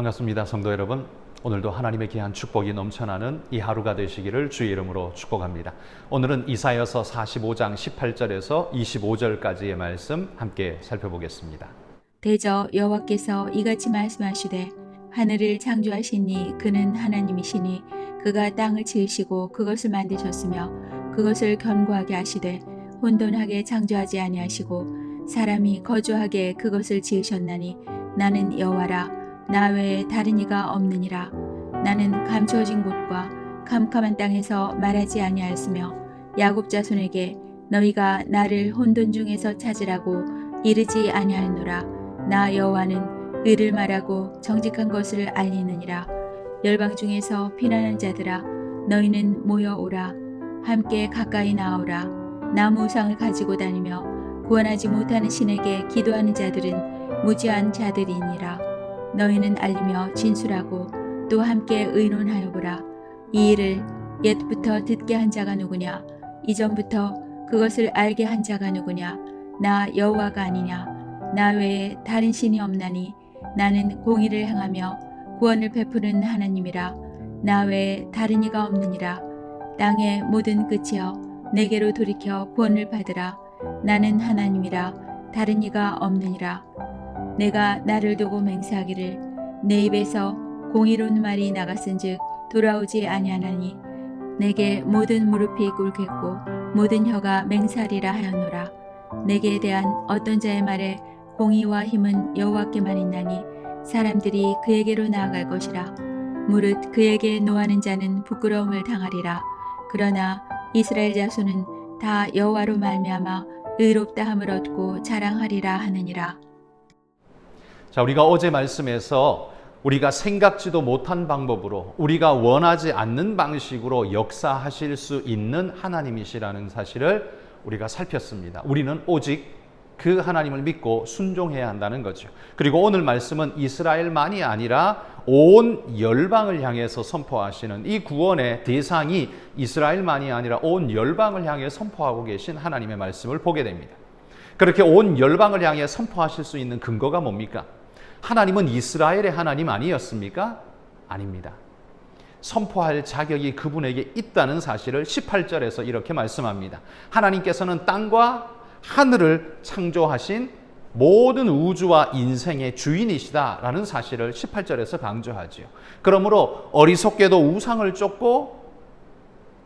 반갑습니다. 성도 여러분, 오늘도 하나님의 귀한 축복이 넘쳐나는 이 하루가 되시기를 주의 이름으로 축복합니다. 오늘은 이사야서 45장 18절에서 25절까지의 말씀 함께 살펴보겠습니다. 대저 여호와께서 이같이 말씀하시되 하늘을 창조하시니 그는 하나님이시니 그가 땅을 지으시고 그것을 만드셨으며 그것을 견고하게 하시되 혼돈하게 창조하지 아니하시고 사람이 거주하게 그것을 지으셨나니 나는 여호와라. 나 외에 다른 이가 없느니라. 나는 감추어진 곳과 캄캄한 땅에서 말하지 아니하였으며 야곱 자손에게 너희가 나를 혼돈 중에서 찾으라고 이르지 아니하였노라. 나 여호와는 의를 말하고 정직한 것을 알리느니라. 열방 중에서 피난한 자들아 너희는 모여오라. 함께 가까이 나오라. 나무 우상을 가지고 다니며 구원하지 못하는 신에게 기도하는 자들은 무지한 자들이니라. 너희는 알리며 진술하고 또 함께 의논하여 보라. 이 일을 옛부터 듣게 한 자가 누구냐? 이전부터 그것을 알게 한 자가 누구냐? 나 여호와가 아니냐? 나 외에 다른 신이 없나니 나는 공의를 행하며 구원을 베푸는 하나님이라. 나 외에 다른 이가 없느니라. 땅의 모든 끝이여 내게로 돌이켜 구원을 받으라. 나는 하나님이라. 다른 이가 없느니라. 내가 나를 두고 맹세하기를 내 입에서 공의로운 말이 나갔은즉 돌아오지 아니하나니 내게 모든 무릎이 꿇겠고 모든 혀가 맹세하리라 하였노라. 내게 대한 어떤 자의 말에 공의와 힘은 여호와께만 있나니 사람들이 그에게로 나아갈 것이라. 무릇 그에게 노하는 자는 부끄러움을 당하리라. 그러나 이스라엘 자손은 다 여호와로 말미암아 의롭다함을 얻고 자랑하리라 하느니라. 자, 우리가 어제 말씀에서 우리가 생각지도 못한 방법으로 우리가 원하지 않는 방식으로 역사하실 수 있는 하나님이시라는 사실을 우리가 살폈습니다. 우리는 오직 그 하나님을 믿고 순종해야 한다는 거죠. 그리고 오늘 말씀은 이스라엘만이 아니라 온 열방을 향해서 선포하시는 이 구원의 대상이 이스라엘만이 아니라 온 열방을 향해 선포하고 계신 하나님의 말씀을 보게 됩니다. 그렇게 온 열방을 향해 선포하실 수 있는 근거가 뭡니까? 하나님은 이스라엘의 하나님 아니었습니까? 아닙니다. 선포할 자격이 그분에게 있다는 사실을 18절에서 이렇게 말씀합니다. 하나님께서는 땅과 하늘을 창조하신 모든 우주와 인생의 주인이시다라는 사실을 18절에서 강조하지요. 그러므로 어리석게도 우상을 쫓고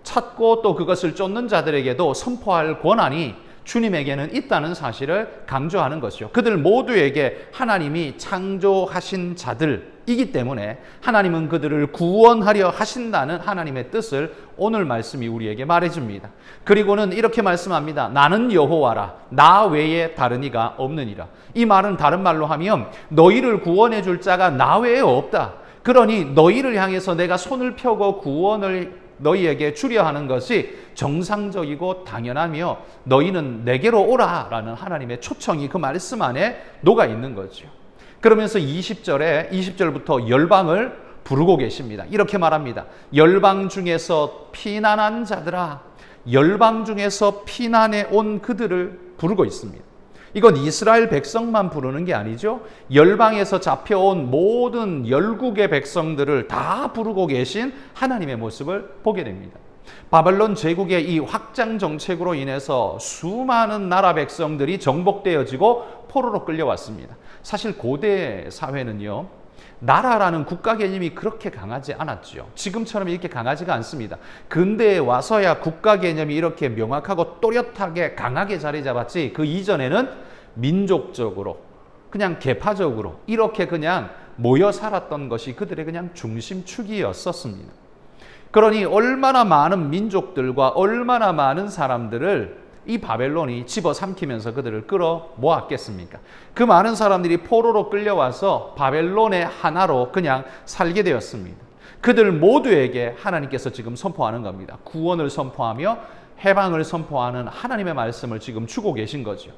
찾고 또 그것을 쫓는 자들에게도 선포할 권한이 주님에게는 있다는 사실을 강조하는 것이요. 그들 모두에게 하나님이 창조하신 자들이기 때문에 하나님은 그들을 구원하려 하신다는 하나님의 뜻을 오늘 말씀이 우리에게 말해줍니다. 그리고는 이렇게 말씀합니다. 나는 여호와라. 나 외에 다른 이가 없느니라. 이 말은 다른 말로 하면 너희를 구원해 줄 자가 나 외에 없다. 그러니 너희를 향해서 내가 손을 펴고 구원을 너희에게 주려 하는 것이 정상적이고 당연하며 너희는 내게로 오라라는 하나님의 초청이 그 말씀 안에 녹아 있는 거죠. 그러면서 20절부터 열방을 부르고 계십니다. 이렇게 말합니다. 열방 중에서 피난한 자들아, 열방 중에서 피난해 온 그들을 부르고 있습니다. 이건 이스라엘 백성만 부르는 게 아니죠. 열방에서 잡혀온 모든 열국의 백성들을 다 부르고 계신 하나님의 모습을 보게 됩니다. 바벨론 제국의 이 확장 정책으로 인해서 수많은 나라 백성들이 정복되어지고 포로로 끌려왔습니다. 사실 고대 사회는요, 나라라는 국가 개념이 그렇게 강하지 않았죠. 지금처럼 이렇게 강하지가 않습니다. 근대에 와서야 국가 개념이 이렇게 명확하고 또렷하게 강하게 자리 잡았지, 그 이전에는 민족적으로 그냥 계파적으로 이렇게 그냥 모여 살았던 것이 그들의 그냥 중심축이었었습니다. 그러니 얼마나 많은 민족들과 얼마나 많은 사람들을 이 바벨론이 집어삼키면서 그들을 끌어 모았겠습니까? 그 많은 사람들이 포로로 끌려와서 바벨론의 하나로 그냥 살게 되었습니다. 그들 모두에게 하나님께서 지금 선포하는 겁니다. 구원을 선포하며 해방을 선포하는 하나님의 말씀을 지금 주고 계신 거죠.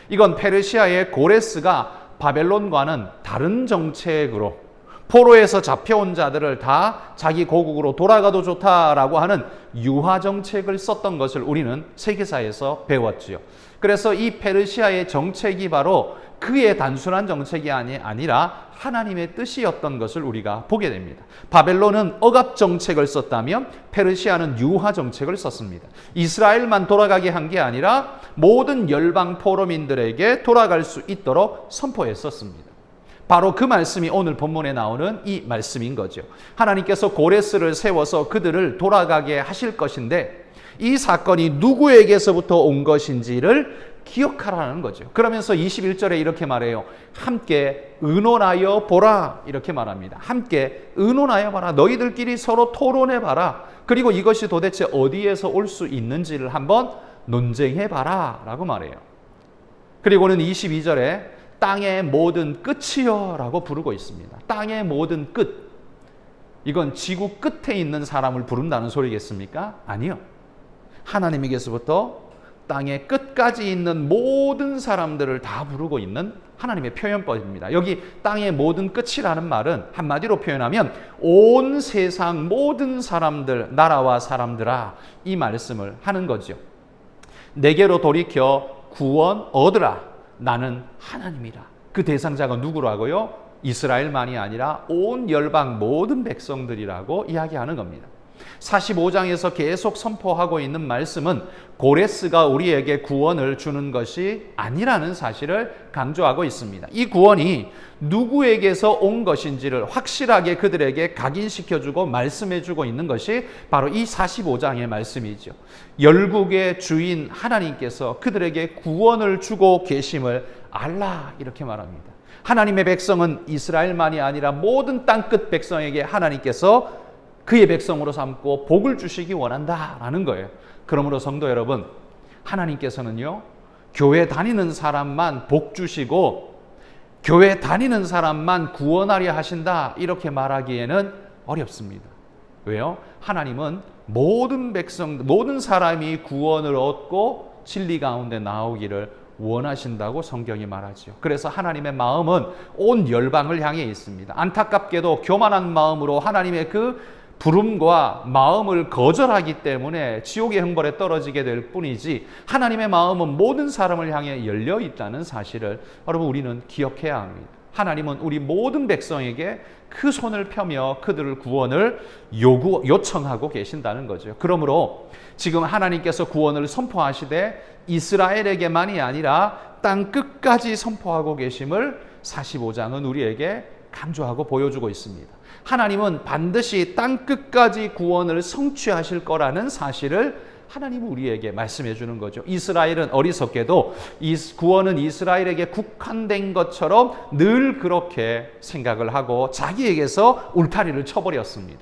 이건 페르시아의 고레스가 바벨론과는 다른 정책으로 포로에서 잡혀온 자들을 다 자기 고국으로 돌아가도 좋다라고 하는 유화 정책을 썼던 것을 우리는 세계사에서 배웠지요. 그래서 이 페르시아의 정책이 바로 그의 단순한 정책이 아니라 하나님의 뜻이었던 것을 우리가 보게 됩니다. 바벨론은 억압 정책을 썼다면 페르시아는 유화 정책을 썼습니다. 이스라엘만 돌아가게 한 게 아니라 모든 열방 포로민들에게 돌아갈 수 있도록 선포했었습니다. 바로 그 말씀이 오늘 본문에 나오는 이 말씀인 거죠. 하나님께서 고레스를 세워서 그들을 돌아가게 하실 것인데 이 사건이 누구에게서부터 온 것인지를 기억하라는 거죠. 그러면서 21절에 이렇게 말해요. 함께 의논하여 보라 이렇게 말합니다. 함께 의논하여 봐라. 너희들끼리 서로 토론해 봐라. 그리고 이것이 도대체 어디에서 올 수 있는지를 한번 논쟁해 봐라 라고 말해요. 그리고는 22절에 땅의 모든 끝이여 라고 부르고 있습니다. 땅의 모든 끝. 이건 지구 끝에 있는 사람을 부른다는 소리겠습니까? 아니요. 하나님에게서부터 땅의 끝까지 있는 모든 사람들을 다 부르고 있는 하나님의 표현법입니다. 여기 땅의 모든 끝이라는 말은 한마디로 표현하면 온 세상 모든 사람들, 나라와 사람들아 이 말씀을 하는 거죠. 내게로 돌이켜 구원 얻으라. 나는 하나님이라. 그 대상자가 누구라고요? 이스라엘만이 아니라 온 열방 모든 백성들이라고 이야기하는 겁니다. 45장에서 계속 선포하고 있는 말씀은 고레스가 우리에게 구원을 주는 것이 아니라는 사실을 강조하고 있습니다. 이 구원이 누구에게서 온 것인지를 확실하게 그들에게 각인시켜주고 말씀해주고 있는 것이 바로 이 45장의 말씀이죠. 열국의 주인 하나님께서 그들에게 구원을 주고 계심을 알라 이렇게 말합니다. 하나님의 백성은 이스라엘만이 아니라 모든 땅끝 백성에게 하나님께서 그의 백성으로 삼고 복을 주시기 원한다라는 거예요. 그러므로 성도 여러분, 하나님께서는요, 교회 다니는 사람만 복 주시고 교회 다니는 사람만 구원하려 하신다 이렇게 말하기에는 어렵습니다. 왜요? 하나님은 모든 백성, 모든 사람이 구원을 얻고 진리 가운데 나오기를 원하신다고 성경이 말하죠. 그래서 하나님의 마음은 온 열방을 향해 있습니다. 안타깝게도 교만한 마음으로 하나님의 그 부름과 마음을 거절하기 때문에 지옥의 형벌에 떨어지게 될 뿐이지 하나님의 마음은 모든 사람을 향해 열려 있다는 사실을 여러분 우리는 기억해야 합니다. 하나님은 우리 모든 백성에게 그 손을 펴며 그들을 구원을 요청하고 계신다는 거죠. 그러므로 지금 하나님께서 구원을 선포하시되 이스라엘에게만이 아니라 땅 끝까지 선포하고 계심을 45장은 우리에게 강조하고 보여주고 있습니다. 하나님은 반드시 땅 끝까지 구원을 성취하실 거라는 사실을 하나님은 우리에게 말씀해 주는 거죠. 이스라엘은 어리석게도 이 구원은 이스라엘에게 국한된 것처럼 늘 그렇게 생각을 하고 자기에게서 울타리를 쳐버렸습니다.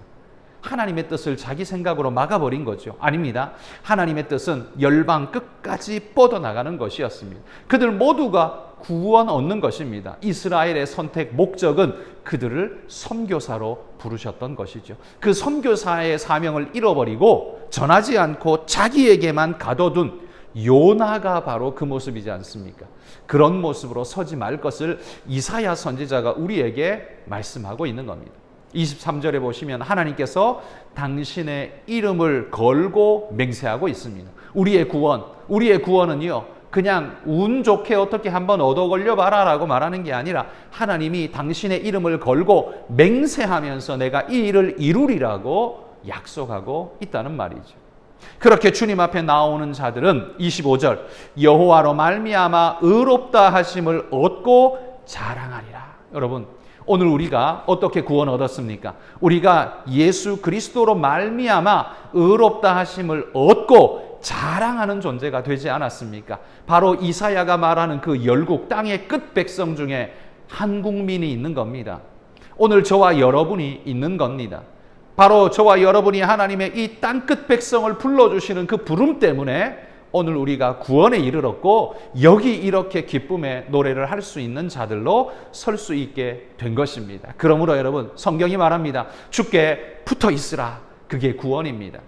하나님의 뜻을 자기 생각으로 막아버린 거죠. 아닙니다. 하나님의 뜻은 열방 끝까지 뻗어나가는 것이었습니다. 그들 모두가 구원 얻는 것입니다. 이스라엘의 선택 목적은 그들을 선교사로 부르셨던 것이죠. 그 선교사의 사명을 잃어버리고 전하지 않고 자기에게만 가둬둔 요나가 바로 그 모습이지 않습니까? 그런 모습으로 서지 말 것을 이사야 선지자가 우리에게 말씀하고 있는 겁니다. 23절에 보시면 하나님께서 당신의 이름을 걸고 맹세하고 있습니다. 우리의 구원은요, 그냥 운 좋게 어떻게 한번 얻어 걸려 봐라 라고 말하는 게 아니라 하나님이 당신의 이름을 걸고 맹세하면서 내가 이 일을 이루리라고 약속하고 있다는 말이죠. 그렇게 주님 앞에 나오는 자들은 25절 여호와로 말미암아 의롭다 하심을 얻고 자랑하리라. 여러분, 오늘 우리가 어떻게 구원 얻었습니까? 우리가 예수 그리스도로 말미암아 의롭다 하심을 얻고 자랑하는 존재가 되지 않았습니까? 바로 이사야가 말하는 그 열국 땅의 끝 백성 중에 한 국민이 있는 겁니다. 오늘 저와 여러분이 있는 겁니다. 바로 저와 여러분이 하나님의 이 땅끝 백성을 불러주시는 그 부름 때문에 오늘 우리가 구원에 이르렀고 여기 이렇게 기쁨의 노래를 할 수 있는 자들로 설 수 있게 된 것입니다. 그러므로 여러분, 성경이 말합니다. 주께 붙어 있으라. 그게 구원입니다.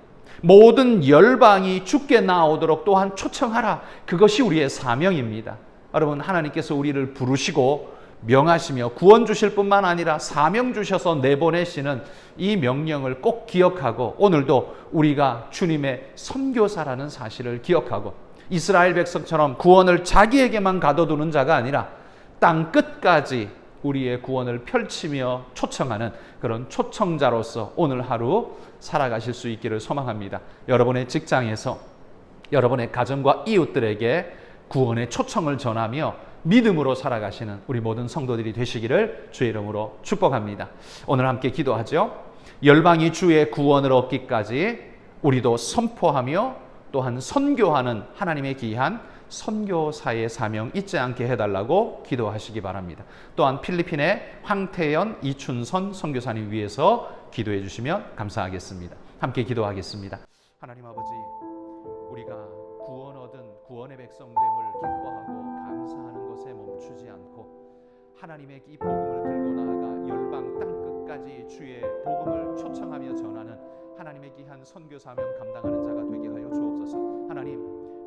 모든 열방이 주께 나오도록 또한 초청하라. 그것이 우리의 사명입니다. 여러분, 하나님께서 우리를 부르시고 명하시며 구원 주실 뿐만 아니라 사명 주셔서 내보내시는 이 명령을 꼭 기억하고 오늘도 우리가 주님의 선교사라는 사실을 기억하고 이스라엘 백성처럼 구원을 자기에게만 가둬두는 자가 아니라 땅 끝까지 우리의 구원을 펼치며 초청하는 그런 초청자로서 오늘 하루 살아가실 수 있기를 소망합니다. 여러분의 직장에서 여러분의 가정과 이웃들에게 구원의 초청을 전하며 믿음으로 살아가시는 우리 모든 성도들이 되시기를 주의 이름으로 축복합니다. 오늘 함께 기도하죠. 열방이 주의 구원을 얻기까지 우리도 선포하며 또한 선교하는 하나님의 귀한 선교사의 사명 잊지 않게 해달라고 기도하시기 바랍니다. 또한 필리핀의 황태연, 이춘선 선교사님 위해서 기도해 주시면 감사하겠습니다. 함께 기도하겠습니다. 하나님 아버지, 우리가 구원 얻은 구원의 백성됨을 기뻐하고 감사하는 것에 멈추지 않고 하나님의 이 복음을 들고 나아가 열방 땅끝까지 주의 복음을 초청하며 전하는 하나님의 귀한 선교 사명 감당하는 자가 되게 하여 주옵소서. 하나님,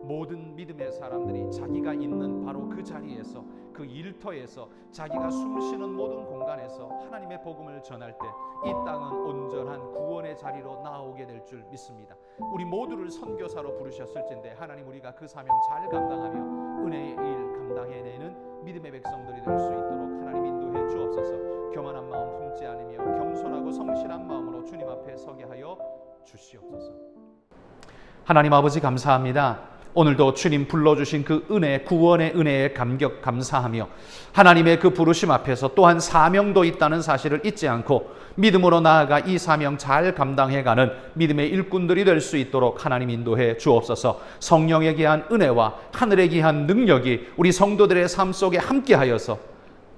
모든 믿음의 사람들이 자기가 있는 바로 그 자리에서, 그 일터에서, 자기가 숨쉬는 모든 공간에서 하나님의 복음을 전할 때 이 땅은 온전한 구원의 자리로 나오게 될 줄 믿습니다. 우리 모두를 선교사로 부르셨을진데 하나님, 우리가 그 사명 잘 감당하며 은혜의 일 감당해내는 믿음의 백성들이 될 수 있도록 하나님 인도해 주옵소서. 교만한 마음 품지 않으며 겸손하고 성실한 마음으로 주님 앞에 서게 하여 주시옵소서. 하나님 아버지, 감사합니다. 오늘도 주님 불러주신 그 은혜, 구원의 은혜에 감격 감사하며 하나님의 그 부르심 앞에서 또한 사명도 있다는 사실을 잊지 않고 믿음으로 나아가 이 사명 잘 감당해가는 믿음의 일꾼들이 될 수 있도록 하나님 인도해 주옵소서. 성령에 귀한 은혜와 하늘에 귀한 능력이 우리 성도들의 삶 속에 함께하여서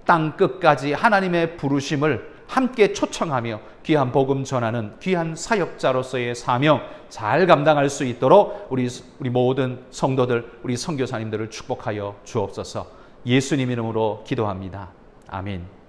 땅 끝까지 하나님의 부르심을 함께 초청하며 귀한 복음 전하는 귀한 사역자로서의 사명 잘 감당할 수 있도록 우리 모든 성도들, 우리 선교사님들을 축복하여 주옵소서. 예수님 이름으로 기도합니다. 아멘.